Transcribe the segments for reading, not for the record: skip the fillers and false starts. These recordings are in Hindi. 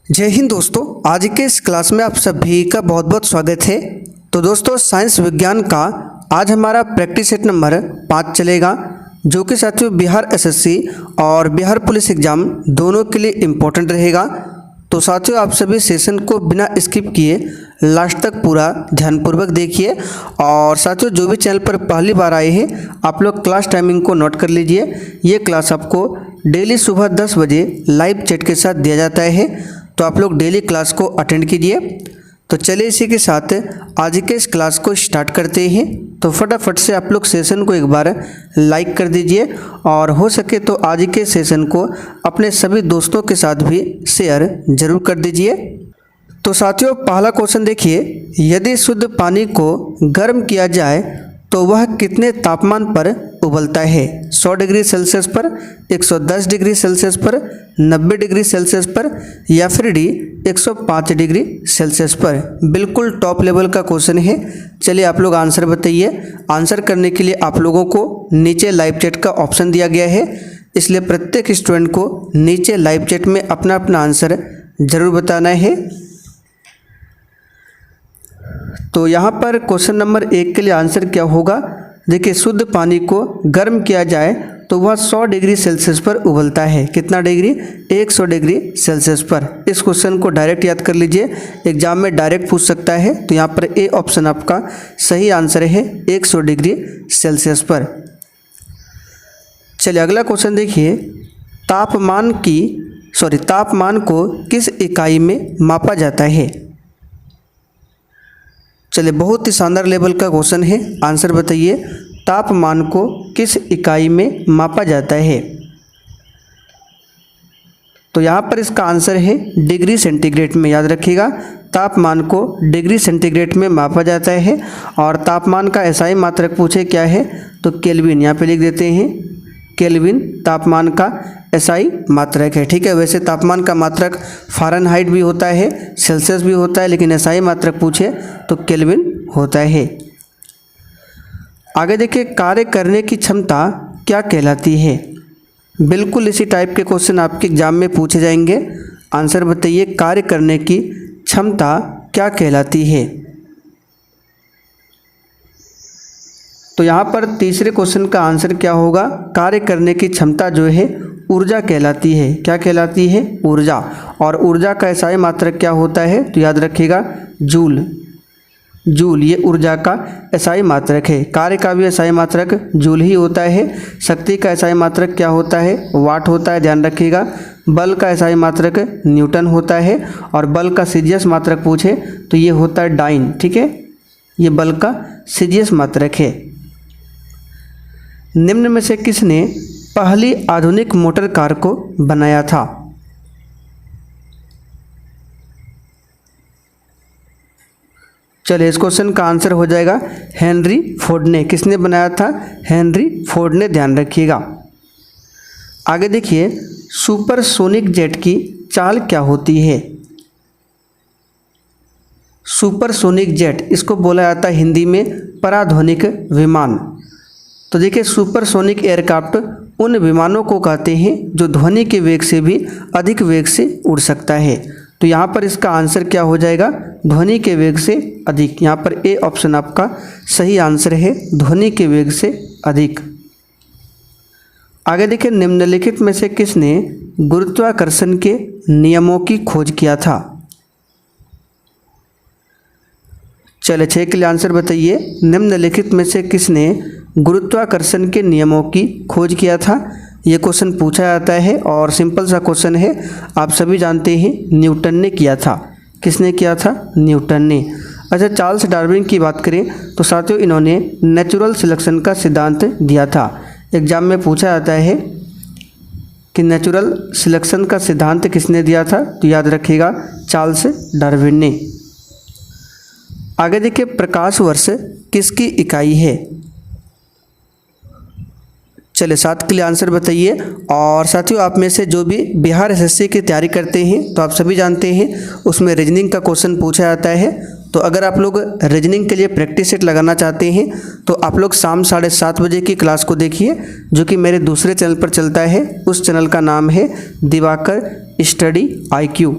जय हिंद दोस्तों, आज के इस क्लास में आप सभी का बहुत बहुत स्वागत है। तो दोस्तों, साइंस विज्ञान का आज हमारा प्रैक्टिस सेट नंबर 5 चलेगा, जो कि साथियों बिहार एसएससी और बिहार पुलिस एग्ज़ाम दोनों के लिए इम्पोर्टेंट रहेगा। तो साथियों, आप सभी सेशन को बिना स्किप किए लास्ट तक पूरा ध्यानपूर्वक देखिए। और साथियों, जो भी चैनल पर पहली बार आए हैं, आप लोग क्लास टाइमिंग को नोट कर लीजिए। ये क्लास आपको डेली सुबह 10 बजे लाइव चैट के साथ दिया जाता है, तो आप लोग डेली क्लास को अटेंड कीजिए। तो चलिए इसी के साथ आज के इस क्लास को स्टार्ट करते हैं। तो फटाफट से आप लोग सेशन को एक बार लाइक कर दीजिए और हो सके तो आज के सेशन को अपने सभी दोस्तों के साथ भी शेयर जरूर कर दीजिए। तो साथियों, पहला क्वेश्चन देखिए, यदि शुद्ध पानी को गर्म किया जाए तो वह कितने तापमान पर उबलता है? 100 डिग्री सेल्सियस पर, 110 डिग्री सेल्सियस पर, 90 डिग्री सेल्सियस पर या फिर डी 105 डिग्री सेल्सियस पर। बिल्कुल टॉप लेवल का क्वेश्चन है। चलिए आप लोग आंसर बताइए। आंसर करने के लिए आप लोगों को नीचे लाइव चैट का ऑप्शन दिया गया है, इसलिए प्रत्येक स्टूडेंट को नीचे लाइव चैट में अपना अपना आंसर जरूर बताना है। तो यहाँ पर क्वेश्चन नंबर 1 के लिए आंसर क्या होगा? देखिए, शुद्ध पानी को गर्म किया जाए तो वह 100 डिग्री सेल्सियस पर उबलता है। कितना डिग्री? 100 डिग्री सेल्सियस पर। इस क्वेश्चन को डायरेक्ट याद कर लीजिए, एग्जाम में डायरेक्ट पूछ सकता है। तो यहाँ पर ए ऑप्शन आपका सही आंसर है, 100 डिग्री सेल्सियस पर। चलिए अगला क्वेश्चन देखिए, तापमान को किस इकाई में मापा जाता है? चलिए, बहुत ही शानदार लेवल का क्वेश्चन है। आंसर बताइए, तापमान को किस इकाई में मापा जाता है? तो यहाँ पर इसका आंसर है डिग्री सेंटीग्रेड में। याद रखिएगा, तापमान को डिग्री सेंटीग्रेड में मापा जाता है। और तापमान का एसआई मात्रक पूछे क्या है तो केल्विन, यहाँ पे लिख देते हैं केल्विन तापमान का एसआई मात्रक है। ठीक है, वैसे तापमान का मात्रक फ़ारेनहाइट भी होता है, सेल्सियस भी होता है, लेकिन एसआई मात्रक पूछे तो केल्विन होता है। आगे देखिए, कार्य करने की क्षमता क्या कहलाती है? बिल्कुल इसी टाइप के क्वेश्चन आपके एग्जाम में पूछे जाएंगे। आंसर बताइए, कार्य करने की क्षमता क्या कहलाती है? तो यहाँ पर तीसरे क्वेश्चन का आंसर क्या होगा? कार्य करने की क्षमता जो है ऊर्जा कहलाती है। क्या कहलाती है? ऊर्जा। और ऊर्जा का एसआई मात्रक क्या होता है? तो याद रखिएगा, जूल। ये ऊर्जा का एसआई मात्रक है। कार्य का भी एसआई मात्रक जूल ही होता है। शक्ति का एसआई मात्रक क्या होता है? वाट होता है, ध्यान रखिएगा। बल का एसआई मात्रक न्यूटन होता है। और बल का सीजीएस मात्रक पूछे तो ये होता है डाइन। ठीक है, ये बल का सीजीएस मात्रक है। निम्न में से किसने पहली आधुनिक मोटर कार को बनाया था? चलिए, इस क्वेश्चन का आंसर हो जाएगा हेनरी फोर्ड ने। किसने बनाया था? हेनरी फोर्ड ने, ध्यान रखिएगा। आगे देखिए, सुपरसोनिक जेट की चाल क्या होती है? सुपरसोनिक जेट, इसको बोला जाता है हिंदी में पराध्वनिक विमान। तो देखिए, सुपरसोनिक एयरक्राफ्ट उन विमानों को कहते हैं जो ध्वनि के वेग से भी अधिक वेग से उड़ सकता है। तो यहाँ पर इसका आंसर क्या हो जाएगा? ध्वनि के वेग से अधिक। यहाँ पर ए ऑप्शन आपका सही आंसर है, ध्वनि के वेग से अधिक। आगे देखिए, निम्नलिखित में से किसने गुरुत्वाकर्षण के नियमों की खोज किया था? चलिए 6 के लिए आंसर बताइए, निम्नलिखित में से किसने गुरुत्वाकर्षण के नियमों की खोज किया था? ये क्वेश्चन पूछा जाता है और सिंपल सा क्वेश्चन है, आप सभी जानते हैं न्यूटन ने किया था। किसने किया था? न्यूटन ने। अच्छा, चार्ल्स डार्विन की बात करें तो साथियों, इन्होंने नेचुरल सिलेक्शन का सिद्धांत दिया था। एग्जाम में पूछा जाता है कि नेचुरल सिलेक्शन का सिद्धांत किसने दिया था? तो याद रखिएगा, चार्ल्स डार्विन ने। आगे देखिए, प्रकाश वर्ष किसकी इकाई है? चलिए 7 के लिए आंसर बताइए। और साथियों, आप में से जो भी बिहार एसएससी की तैयारी करते हैं तो आप सभी जानते हैं उसमें रीजनिंग का क्वेश्चन पूछा जाता है। तो अगर आप लोग रीजनिंग के लिए प्रैक्टिस सेट लगाना चाहते हैं तो आप लोग शाम 7:30 बजे की क्लास को देखिए, जो कि मेरे दूसरे चैनल पर चलता है। उस चैनल का नाम है दिवाकर स्टडी IQ।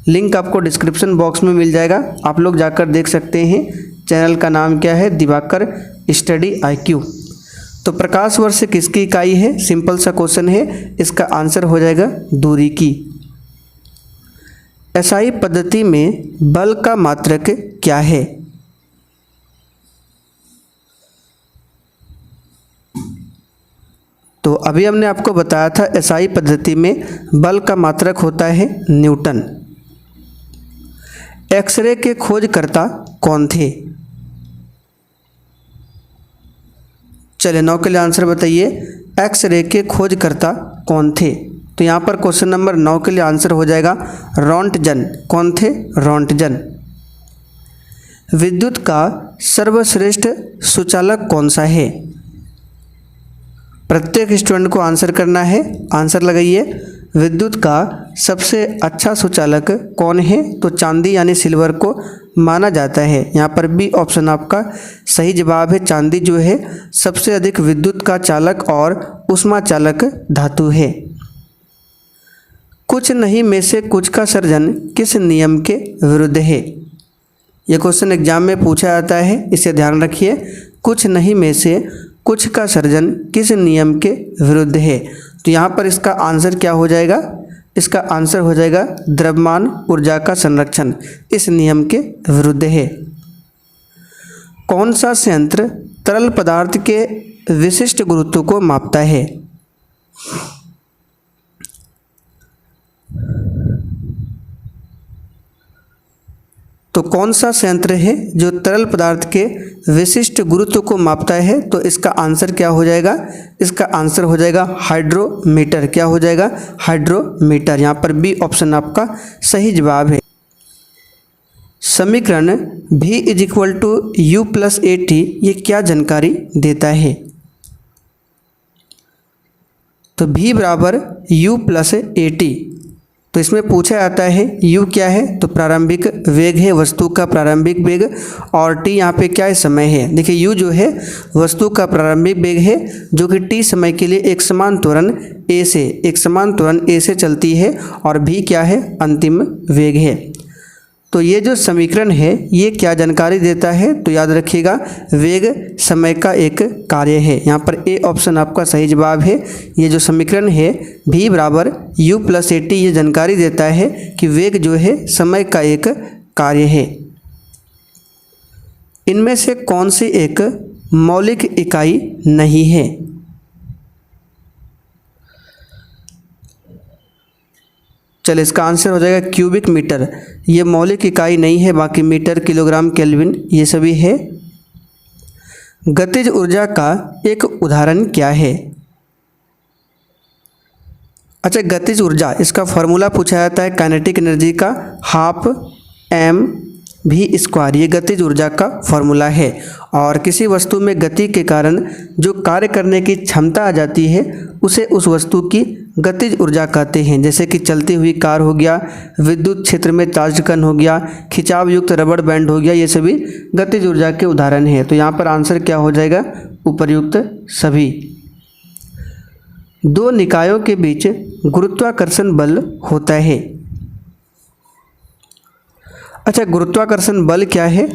लिंक आपको डिस्क्रिप्शन बॉक्स में मिल जाएगा, आप लोग जाकर देख सकते हैं। चैनल का नाम क्या है? Diwakar study IQ। तो प्रकाश वर्ष किसकी इकाई है? सिंपल सा क्वेश्चन है, इसका आंसर हो जाएगा दूरी की। SI पद्धति में बल का मात्रक क्या है? तो अभी हमने आपको बताया था SI पद्धति में बल का मात्रक होता है न्यूटन। एक्सरे के खोजकर्ता कौन थे? चलिए 9 के लिए आंसर बताइए। एक्सरे के खोजकर्ता कौन थे? तो यहाँ पर क्वेश्चन नंबर 9 के लिए आंसर हो जाएगा रोंटगन। कौन थे? रोंटगन। विद्युत का सर्वश्रेष्ठ सुचालक कौन सा है? प्रत्येक स्टूडेंट को आंसर करना है, आंसर लगाइए। विद्युत का सबसे अच्छा सुचालक कौन है? तो चांदी यानी सिल्वर को माना जाता है। यहाँ पर बी ऑप्शन आपका सही जवाब है। चांदी जो है सबसे अधिक विद्युत का चालक और ऊष्मा चालक धातु है। कुछ नहीं में से कुछ का सर्जन किस नियम के विरुद्ध है? यह क्वेश्चन एग्जाम में पूछा जाता है, इसे ध्यान रखिए। कुछ नहीं में से कुछ का सर्जन किस नियम के विरुद्ध है? तो यहाँ पर इसका आंसर क्या हो जाएगा? इसका आंसर हो जाएगा द्रव्यमान ऊर्जा का संरक्षण इस नियम के विरुद्ध है। कौन सा संयंत्र तरल पदार्थ के विशिष्ट गुरुत्व को मापता है? तो कौन सा संयंत्र है जो तरल पदार्थ के विशिष्ट गुरुत्व को मापता है? तो इसका आंसर क्या हो जाएगा? इसका आंसर हो जाएगा हाइड्रोमीटर। क्या हो जाएगा? हाइड्रोमीटर। यहाँ पर बी ऑप्शन आपका सही जवाब है। समीकरण V = U + AT ये क्या जानकारी देता है? तो V = U + AT। तो इसमें पूछा जाता है U क्या है? तो प्रारंभिक वेग है, वस्तु का प्रारंभिक वेग, और T यहाँ पे क्या है? समय है। देखिए U जो है वस्तु का प्रारंभिक वेग है जो कि T समय के लिए एक समान त्वरण A से चलती है, और V क्या है? अंतिम वेग है। तो ये जो समीकरण है ये क्या जानकारी देता है? तो याद रखिएगा वेग समय का एक कार्य है। यहाँ पर ए ऑप्शन आपका सही जवाब है। ये जो समीकरण है V = U + AT ये जानकारी देता है कि वेग जो है समय का एक कार्य है। इनमें से कौन सी एक मौलिक इकाई नहीं है? चलिए इसका आंसर हो जाएगा क्यूबिक मीटर। ये मौलिक इकाई नहीं है, बाकी मीटर, किलोग्राम, केल्विन ये सभी है। गतिज ऊर्जा का एक उदाहरण क्या है? अच्छा, गतिज ऊर्जा इसका फॉर्मूला पूछा जाता है काइनेटिक एनर्जी का ½ mv²। ये गतिज ऊर्जा का फॉर्मूला है। और किसी वस्तु में गति के कारण जो कार्य करने की क्षमता आ जाती है उसे उस वस्तु की गतिज ऊर्जा कहते हैं। जैसे कि चलती हुई कार हो गया, विद्युत क्षेत्र में चार्ज कण हो गया, खिंचाव युक्त रबड़ बैंड हो गया, ये सभी गतिज ऊर्जा के उदाहरण हैं। तो यहाँ पर आंसर क्या हो जाएगा? उपर्युक्त सभी। दो निकायों के बीच गुरुत्वाकर्षण बल होता है। अच्छा, गुरुत्वाकर्षण बल क्या है?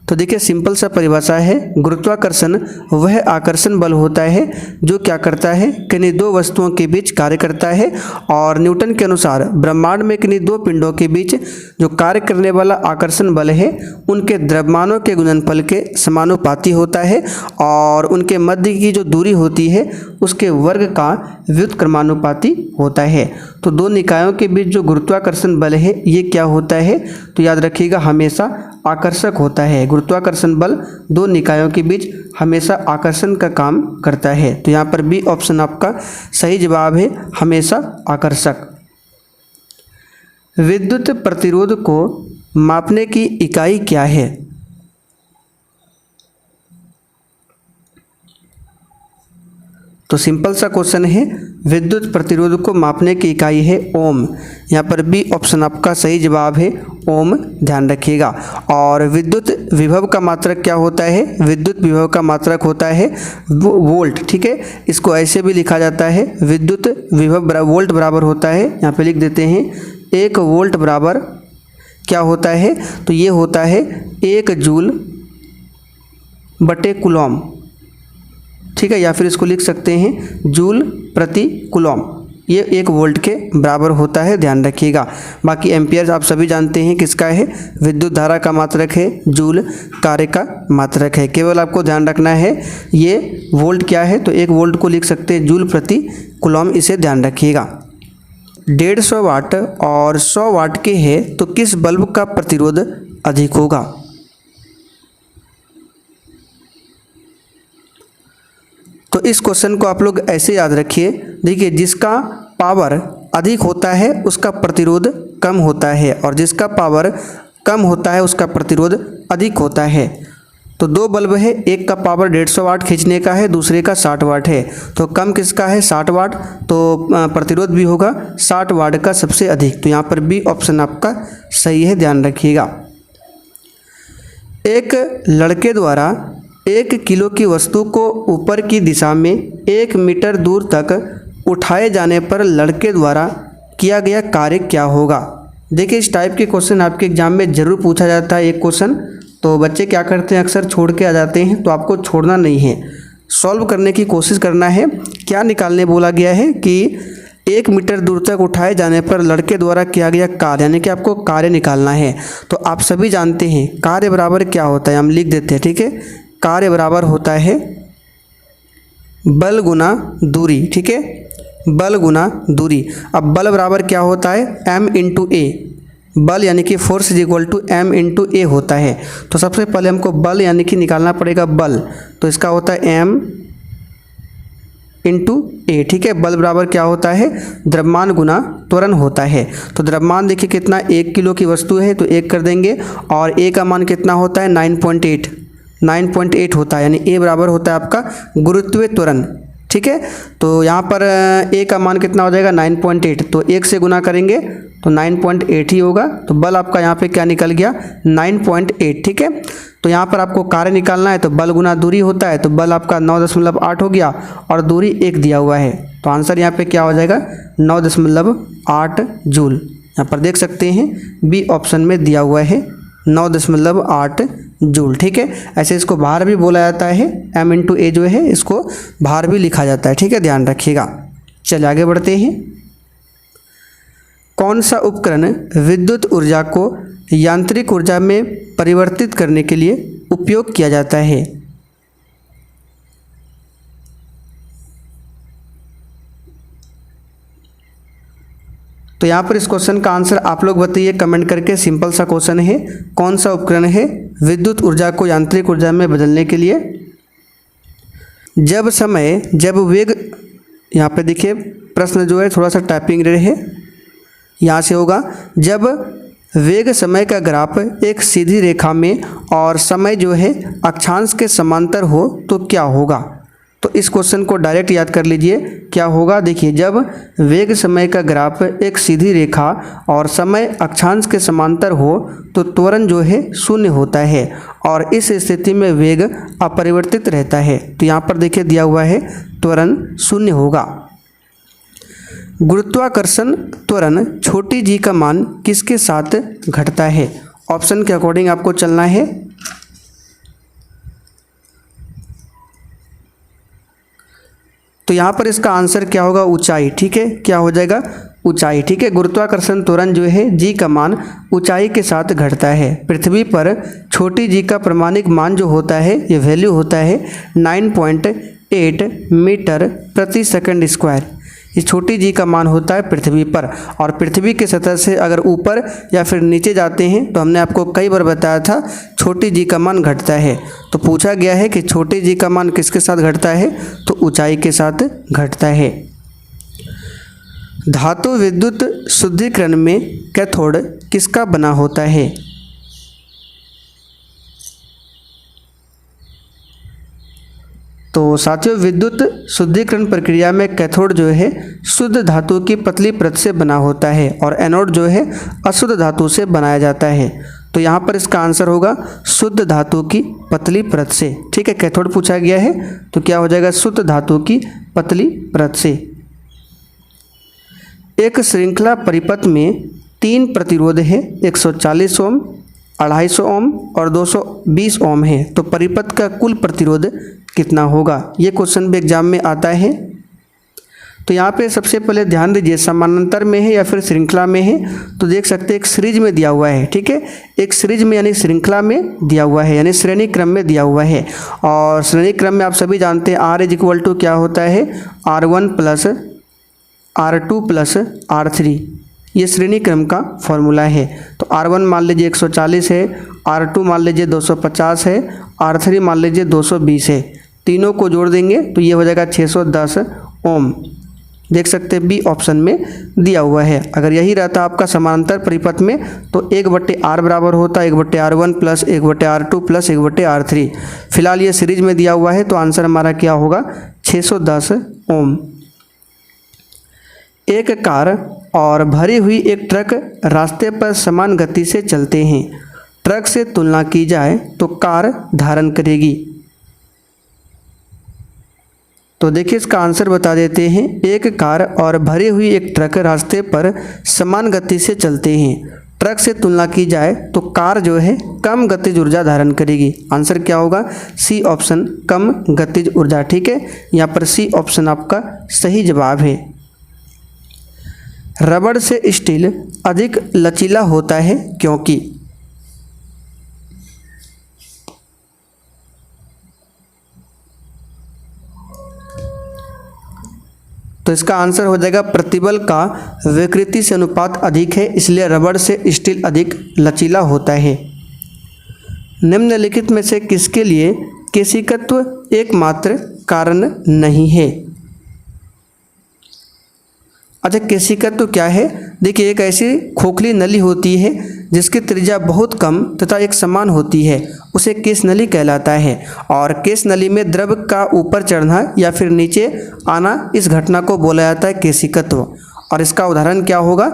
तो देखिए सिंपल सा परिभाषा है। गुरुत्वाकर्षण वह आकर्षण बल होता है जो क्या करता है? किन्हीं दो वस्तुओं के बीच कार्य करता है। और न्यूटन के अनुसार ब्रह्मांड में किन्हीं दो पिंडों के बीच जो कार्य करने वाला आकर्षण बल है उनके द्रव्यमानों के गुणनफल के समानुपाती होता है, और उनके मध्य की जो दूरी होती है उसके वर्ग का व्युत्क्रमानुपाती होता है। तो दो निकायों के बीच जो गुरुत्वाकर्षण बल है ये क्या होता है? तो याद रखिएगा हमेशा आकर्षक होता है। गुरुत्वाकर्षण बल दो निकायों के बीच हमेशा आकर्षण का काम करता है। तो यहाँ पर बी ऑप्शन आपका सही जवाब है, हमेशा आकर्षक। विद्युत प्रतिरोध को मापने की इकाई क्या है? तो सिंपल सा क्वेश्चन है, विद्युत प्रतिरोध को मापने की इकाई है ओम। यहाँ पर बी ऑप्शन आपका सही जवाब है, ओम, ध्यान रखिएगा। और विद्युत विभव का मात्रक क्या होता है? विद्युत विभव का मात्रक होता है वोल्ट। ठीक है, इसको ऐसे भी लिखा जाता है, विद्युत विभव वोल्ट बराबर होता है, यहाँ पे लिख देते हैं 1 वोल्ट बराबर क्या होता है, तो ये होता है 1 जूल बटे कूलॉम, ठीक है, या फिर इसको लिख सकते हैं जूल प्रति कूलॉम। ये 1 वोल्ट के बराबर होता है, ध्यान रखिएगा। बाकी एम्पियर आप सभी जानते हैं किसका है, विद्युत धारा का मात्रक है, जूल कार्य का मात्रक है। केवल आपको ध्यान रखना है ये वोल्ट क्या है, तो 1 वोल्ट को लिख सकते हैं जूल प्रति कूलॉम, इसे ध्यान रखिएगा। 150 वाट और 100 वाट के है तो किस बल्ब का प्रतिरोध अधिक होगा। तो इस क्वेश्चन को आप लोग ऐसे याद रखिए, देखिए जिसका पावर अधिक होता है उसका प्रतिरोध कम होता है, और जिसका पावर कम होता है उसका प्रतिरोध अधिक होता है। तो 2 बल्ब है, एक का पावर 150 वाट खींचने का है, दूसरे का 60 वाट है, तो कम किसका है 60 वाट, तो प्रतिरोध भी होगा 60 वाट का सबसे अधिक। तो यहाँ पर बी ऑप्शन आपका सही है, ध्यान रखिएगा। एक लड़के द्वारा 1 किलो की वस्तु को ऊपर की दिशा में 1 मीटर दूर तक उठाए जाने पर लड़के द्वारा किया गया कार्य क्या होगा। देखिए इस टाइप के क्वेश्चन आपके एग्जाम में ज़रूर पूछा जाता है एक क्वेश्चन, तो बच्चे क्या करते हैं अक्सर छोड़ के आ जाते हैं, तो आपको छोड़ना नहीं है, सॉल्व करने की कोशिश करना है। क्या निकालने बोला गया है कि 1 मीटर दूर तक उठाए जाने पर लड़के द्वारा किया गया कार्य, यानी कि आपको कार्य निकालना है। तो आप सभी जानते हैं कार्य बराबर क्या होता है, हम लिख देते हैं, ठीक है। कार्य बराबर होता है बल गुना दूरी, ठीक है, बल गुना दूरी। अब बल बराबर क्या होता है, m इंटू ए, बल यानी कि force is equal to m into a होता है। तो सबसे पहले हमको बल यानी कि निकालना पड़ेगा बल, तो इसका होता है m इंटू ए, ठीक है। बल बराबर क्या होता है, द्रव्यमान गुना त्वरण होता है। तो द्रव्यमान देखिए कितना, 1 किलो की वस्तु है तो 1 कर देंगे, और ए का मान कितना होता है 9.8 होता है, यानी ए बराबर होता है आपका गुरुत्वीय त्वरण, ठीक है। तो यहाँ पर ए का मान कितना हो जाएगा 9.8, तो 1 से गुना करेंगे तो 9.8 ही होगा। तो बल आपका यहाँ पे क्या निकल गया 9.8, ठीक है। तो यहाँ पर आपको कार्य निकालना है, तो बल गुना दूरी होता है, तो बल आपका 9.8 हो गया और दूरी 1 दिया हुआ है, तो आंसर यहाँ पे क्या हो जाएगा 9.8 जूल। यहाँ पर देख सकते हैं बी ऑप्शन में दिया हुआ है 9.8 जूल, ठीक है। ऐसे इसको भार भी बोला जाता है, m इंटू ए जो है इसको भार भी लिखा जाता है, ठीक है, ध्यान रखिएगा। चलिए आगे बढ़ते हैं। कौन सा उपकरण विद्युत ऊर्जा को यांत्रिक ऊर्जा में परिवर्तित करने के लिए उपयोग किया जाता है। तो यहाँ पर इस क्वेश्चन का आंसर आप लोग बताइए कमेंट करके, सिंपल सा क्वेश्चन है, कौन सा उपकरण है विद्युत ऊर्जा को यांत्रिक ऊर्जा में बदलने के लिए। जब वेग, यहाँ पे देखिए प्रश्न जो है थोड़ा सा टाइपिंग रहे, यहाँ से होगा, जब वेग समय का ग्राफ एक सीधी रेखा में और समय जो है अक्षांश के समांतर हो तो क्या होगा। तो इस क्वेश्चन को डायरेक्ट याद कर लीजिए, क्या होगा, देखिए जब वेग समय का ग्राफ एक सीधी रेखा और समय अक्षांश के समांतर हो तो त्वरण जो है 0 होता है, और इस स्थिति में वेग अपरिवर्तित रहता है। तो यहाँ पर देखिए दिया हुआ है त्वरण 0 होगा। गुरुत्वाकर्षण त्वरण छोटी जी का मान किसके साथ घटता है। ऑप्शन के अकॉर्डिंग आपको चलना है। तो यहाँ पर इसका आंसर क्या होगा, ऊंचाई, ठीक है, क्या हो जाएगा ऊंचाई, ठीक है। गुरुत्वाकर्षण त्वरण जो है जी का मान ऊंचाई के साथ घटता है। पृथ्वी पर छोटी जी का प्रमाणिक मान जो होता है, ये वैल्यू होता है 9.8 मीटर प्रति सेकंड स्क्वायर। ये छोटी जी का मान होता है पृथ्वी पर, और पृथ्वी के सतह से अगर ऊपर या फिर नीचे जाते हैं तो हमने आपको कई बार बताया था छोटी जी का मान घटता है। तो पूछा गया है कि छोटी जी का मान किसके साथ घटता है, तो ऊंचाई के साथ घटता है। धातु विद्युत शुद्धिकरण में कैथोड किसका बना होता है। तो साथियों विद्युत शुद्धिकरण प्रक्रिया में कैथोड जो है शुद्ध धातु की पतली परत से बना होता है, और एनोड जो है अशुद्ध धातु से बनाया जाता है। तो यहाँ पर इसका आंसर होगा शुद्ध धातु की पतली परत से, ठीक है। कैथोड पूछा गया है तो क्या हो जाएगा शुद्ध धातु की पतली परत से। एक श्रृंखला परिपथ में 3 प्रतिरोध है 140 ओम, 250 ओम और 220 ओम है, तो परिपथ का कुल प्रतिरोध कितना होगा? ये क्वेश्चन भी एग्जाम में आता है। तो यहाँ पे सबसे पहले ध्यान दीजिए, समानांतर में है या फिर श्रृंखला में है, तो देख सकते हैं एक सीरीज में दिया हुआ है, ठीक है, एक सीरीज में यानी श्रृंखला में दिया हुआ है, यानी श्रेणी क्रम में दिया हुआ है। और श्रेणी क्रम में आप सभी जानते हैं R इक्वल टू क्या होता है, R1 plus R2 plus R3, ये श्रेणी क्रम का फॉर्मूला है। तो R1 मान लीजिए 140 है, R2 मान लीजिए 250 है, R3 मान लीजिए 220 है, तीनों को जोड़ देंगे तो ये हो जाएगा 610 ओम। देख सकते हैं बी ऑप्शन में दिया हुआ है। अगर यही रहता आपका समानांतर परिपथ में तो 1/R बराबर होता 1/R1 plus 1/R2 plus 1/R3। फिलहाल ये सीरीज में दिया हुआ है तो आंसर हमारा क्या होगा, 610 ओम। एक कार और भरी हुई एक ट्रक रास्ते पर समान गति से चलते हैं। ट्रक से तुलना की जाए तो कार धारण करेगी। तो देखिए इसका आंसर बता देते हैं। एक कार और भरी हुई एक ट्रक रास्ते पर समान गति से चलते हैं। ट्रक से तुलना की जाए तो कार जो है कम गतिज ऊर्जा धारण करेगी। आंसर क्या होगा, सी ऑप्शन, कम गतिज ऊर्जा। ठीक है, यहाँ पर सी ऑप्शन आपका सही जवाब है। रबड़ से स्टील अधिक लचीला होता है क्योंकि, तो इसका आंसर हो जाएगा प्रतिबल का विकृति से अनुपात अधिक है, इसलिए रबड़ से स्टील अधिक लचीला होता है। निम्नलिखित में से किसके लिए केशिकत्व एकमात्र कारण नहीं है? अच्छा, केशिकत्व क्या है? देखिए, एक ऐसी खोखली नली होती है जिसकी त्रिज्या बहुत कम तथा एक समान होती है, उसे केश नली कहलाता है। और केश नली में द्रव का ऊपर चढ़ना या फिर नीचे आना, इस घटना को बोला जाता है केशिकत्व। और इसका उदाहरण क्या होगा,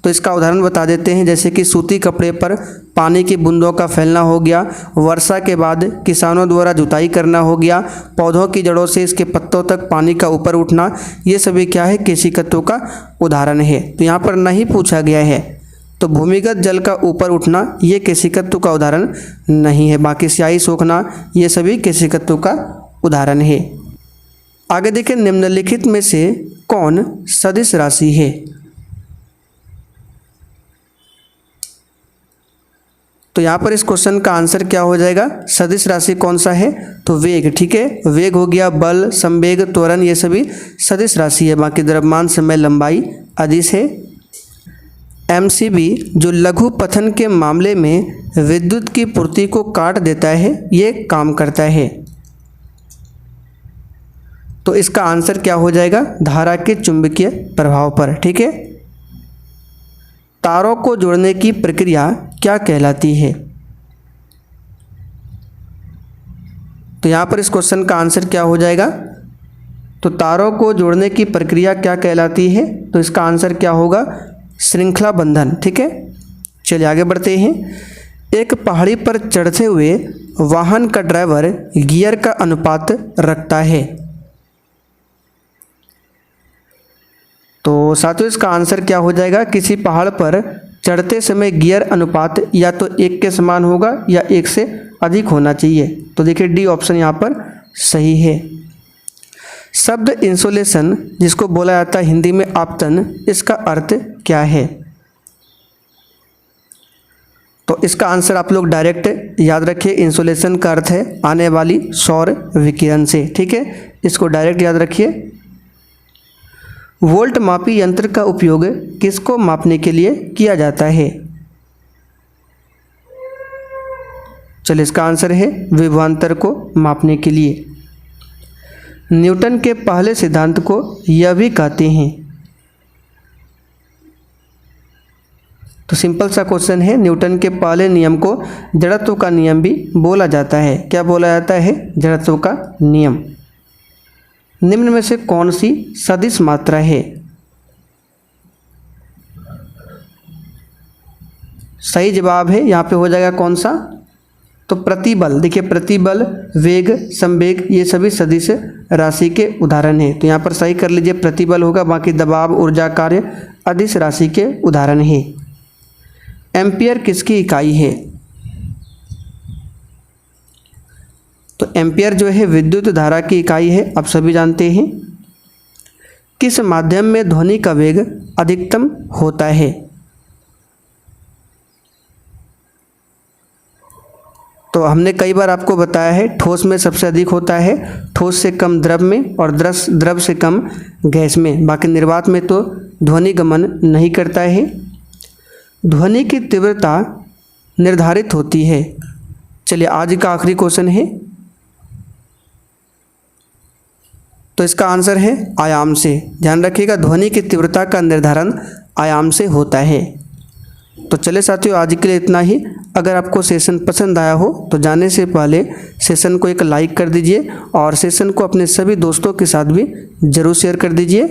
तो इसका उदाहरण बता देते हैं। जैसे कि सूती कपड़े पर पानी की बूंदों का फैलना हो गया, वर्षा के बाद किसानों द्वारा जुताई करना हो गया, पौधों की जड़ों से इसके पत्तों तक पानी का ऊपर उठना, ये सभी क्या है, केशिकत्व का उदाहरण है। तो यहाँ पर नहीं पूछा गया है, तो भूमिगत जल का ऊपर उठना ये केशिकत्व का उदाहरण नहीं है। बाकी स्याही सोखना ये सभी केशिकत्व का उदाहरण है। आगे देखिए, निम्नलिखित में से कौन सदिश राशि है? तो यहाँ पर इस क्वेश्चन का आंसर क्या हो जाएगा, सदिश राशि कौन सा है, तो वेग। ठीक है, वेग हो गया, बल, संवेग, त्वरण, ये सभी सदिश राशि है। बाकी द्रव्यमान, समय, लंबाई अदिश है। एमसीबी जो लघु पथन के मामले में विद्युत की पूर्ति को काट देता है, ये काम करता है। तो इसका आंसर क्या हो जाएगा, धारा के चुंबकीय प्रभाव पर। ठीक है, तारों को जोड़ने की प्रक्रिया क्या कहलाती है? तो यहाँ पर इस क्वेश्चन का आंसर क्या हो जाएगा, तो तारों को जोड़ने की प्रक्रिया क्या कहलाती है? तो इसका आंसर क्या होगा, श्रृंखला बंधन। ठीक है, चलिए आगे बढ़ते हैं। एक पहाड़ी पर चढ़ते हुए वाहन का ड्राइवर गियर का अनुपात रखता है। तो साथियों, इसका आंसर क्या हो जाएगा, किसी पहाड़ पर चढ़ते समय गियर अनुपात या तो 1 के समान होगा या 1 से अधिक होना चाहिए। तो देखिए डी ऑप्शन यहाँ पर सही है। शब्द इंसुलेशन जिसको बोला जाता है हिंदी में आपतन, इसका अर्थ क्या है? तो इसका आंसर आप लोग डायरेक्ट याद रखिए। इंसुलेशन का अर्थ है आने वाली सौर विकिरण से। ठीक है, इसको डायरेक्ट याद रखिए। वोल्ट मापी यंत्र का उपयोग किसको मापने के लिए किया जाता है? चलिए, इसका आंसर है विभवांतर को मापने के लिए। न्यूटन के पहले सिद्धांत को यह भी कहते हैं। तो सिंपल सा क्वेश्चन है, न्यूटन के पहले नियम को जड़त्व का नियम भी बोला जाता है। क्या बोला जाता है? जड़त्व का नियम। निम्न में से कौन सी सदिश मात्रा है? सही जवाब है यहाँ पे हो जाएगा कौन सा, तो प्रतिबल। देखिए, प्रतिबल, वेग, संवेग, ये सभी सदिश राशि के उदाहरण हैं। तो यहाँ पर सही कर लीजिए, प्रतिबल होगा। बाकी दबाव, ऊर्जा, कार्य अदिश राशि के उदाहरण है। एम्पियर किसकी इकाई है? तो एम्पियर जो है विद्युत धारा की इकाई है, आप सभी जानते हैं। किस माध्यम में ध्वनि का वेग अधिकतम होता है? तो हमने कई बार आपको बताया है, ठोस में सबसे अधिक होता है, ठोस से कम द्रव में, और द्रव से कम गैस में। बाकी निर्वात में तो ध्वनि गमन नहीं करता है। ध्वनि की तीव्रता निर्धारित होती है। चलिए आज का आखिरी क्वेश्चन है, तो इसका आंसर है आयाम से। ध्यान रखिएगा, ध्वनि की तीव्रता का निर्धारण आयाम से होता है। तो चले साथियों, आज के लिए इतना ही। अगर आपको सेशन पसंद आया हो तो जाने से पहले सेशन को एक लाइक कर दीजिए और सेशन को अपने सभी दोस्तों के साथ भी ज़रूर शेयर कर दीजिए।